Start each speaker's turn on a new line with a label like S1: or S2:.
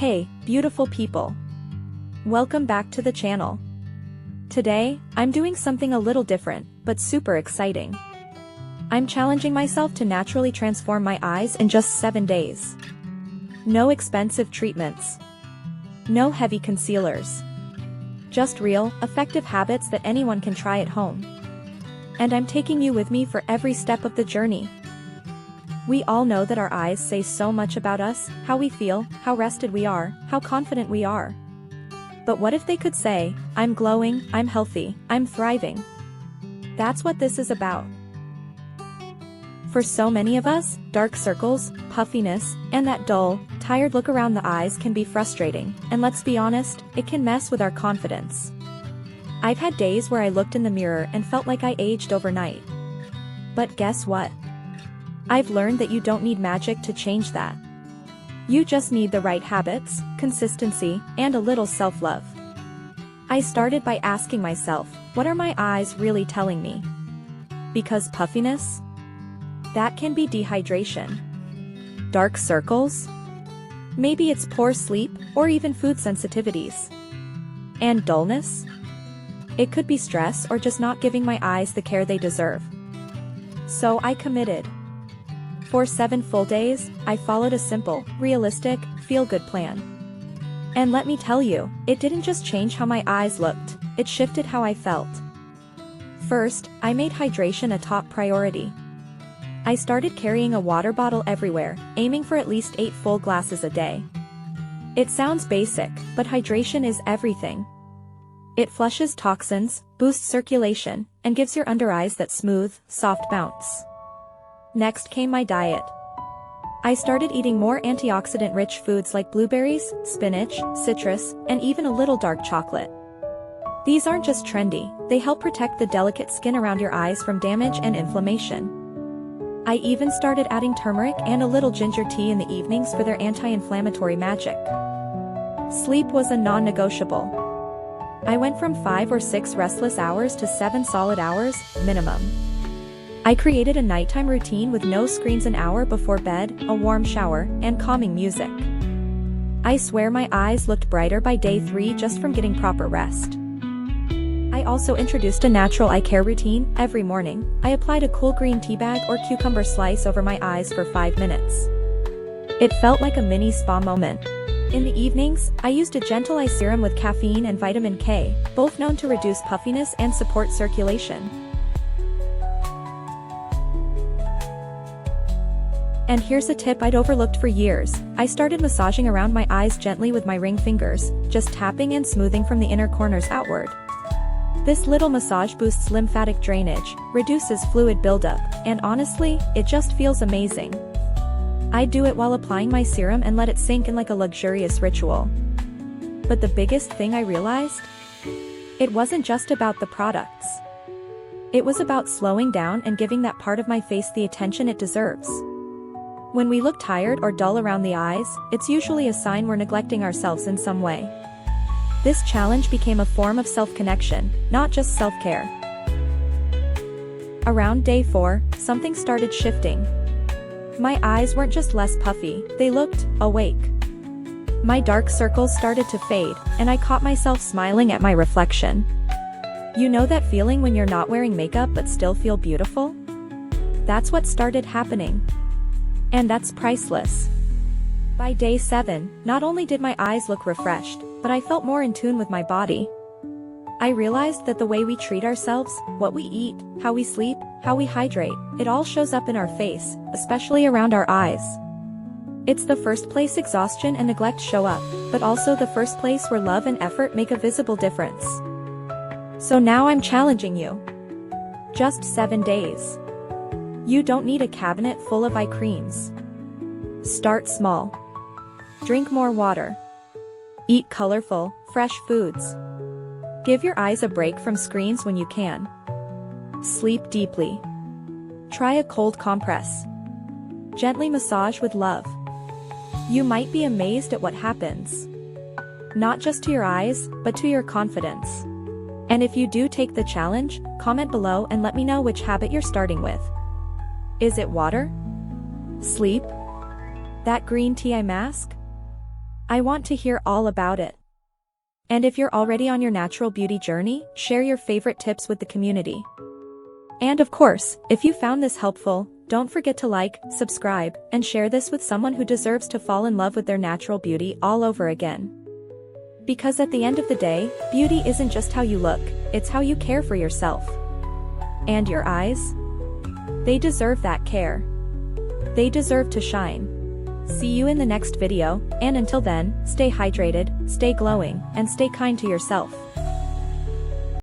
S1: Hey, beautiful people. Welcome back to the channel. Today, I'm doing something a little different, but super exciting. I'm challenging myself to naturally transform my eyes in just 7 days. No expensive treatments. No heavy concealers. Just real, effective habits that anyone can try at home. And I'm taking you with me for every step of the journey. We all know that our eyes say so much about us, how we feel, how rested we are, how confident we are. But what if they could say, I'm glowing, I'm healthy, I'm thriving? That's what this is about. For so many of us, dark circles, puffiness, and that dull, tired look around the eyes can be frustrating, and let's be honest, it can mess with our confidence. I've had days where I looked in the mirror and felt like I aged overnight. But guess what? I've learned that you don't need magic to change that. You just need the right habits, consistency, and a little self-love. I started by asking myself, what are my eyes really telling me? Because puffiness? That can be dehydration. Dark circles? Maybe it's poor sleep, or even food sensitivities. And dullness? It could be stress or just not giving my eyes the care they deserve. So I committed. For 7 full days, I followed a simple, realistic, feel-good plan. And let me tell you, it didn't just change how my eyes looked, it shifted how I felt. First, I made hydration a top priority. I started carrying a water bottle everywhere, aiming for at least 8 full glasses a day. It sounds basic, but hydration is everything. It flushes toxins, boosts circulation, and gives your under eyes that smooth, soft bounce. Next came my diet. I started eating more antioxidant-rich foods like blueberries, spinach, citrus, and even a little dark chocolate. These aren't just trendy, they help protect the delicate skin around your eyes from damage and inflammation. I even started adding turmeric and a little ginger tea in the evenings for their anti-inflammatory magic. Sleep was a non-negotiable. I went from 5 or 6 restless hours to 7 solid hours, minimum. I created a nighttime routine with no screens an hour before bed, a warm shower, and calming music. I swear my eyes looked brighter by day 3 just from getting proper rest. I also introduced a natural eye care routine. Every morning, I applied a cool green tea bag or cucumber slice over my eyes for 5 minutes. It felt like a mini spa moment. In the evenings, I used a gentle eye serum with caffeine and vitamin K, both known to reduce puffiness and support circulation. And here's a tip I'd overlooked for years. I started massaging around my eyes gently with my ring fingers, just tapping and smoothing from the inner corners outward. This little massage boosts lymphatic drainage, reduces fluid buildup, and honestly, it just feels amazing. I do it while applying my serum and let it sink in like a luxurious ritual. But the biggest thing I realized? It wasn't just about the products. It was about slowing down and giving that part of my face the attention it deserves. When we look tired or dull around the eyes, it's usually a sign we're neglecting ourselves in some way. This challenge became a form of self-connection, not just self-care. Around day 4, something started shifting. My eyes weren't just less puffy, they looked awake. My dark circles started to fade, and I caught myself smiling at my reflection. You know that feeling when you're not wearing makeup but still feel beautiful? That's what started happening. And that's priceless. By day 7, not only did my eyes look refreshed, but I felt more in tune with my body. I realized that the way we treat ourselves, what we eat, how we sleep, how we hydrate, it all shows up in our face, especially around our eyes. It's the first place exhaustion and neglect show up, but also the first place where love and effort make a visible difference. So now I'm challenging you. Just 7 days. You don't need a cabinet full of eye creams. Start small. Drink more water. Eat colorful, fresh foods. Give your eyes a break from screens when you can. Sleep deeply. Try a cold compress. Gently massage with love. You might be amazed at what happens. Not just to your eyes, but to your confidence. And if you do take the challenge, comment below and let me know which habit you're starting with. Is it water? Sleep? That green tea eye mask? I want to hear all about it. And if you're already on your natural beauty journey, share your favorite tips with the community. And of course, if you found this helpful, don't forget to like, subscribe, and share this with someone who deserves to fall in love with their natural beauty all over again. Because at the end of the day, beauty isn't just how you look, it's how you care for yourself. And your eyes? They deserve that care. They deserve to shine. See you in the next video, and until then, stay hydrated, stay glowing, and stay kind to yourself.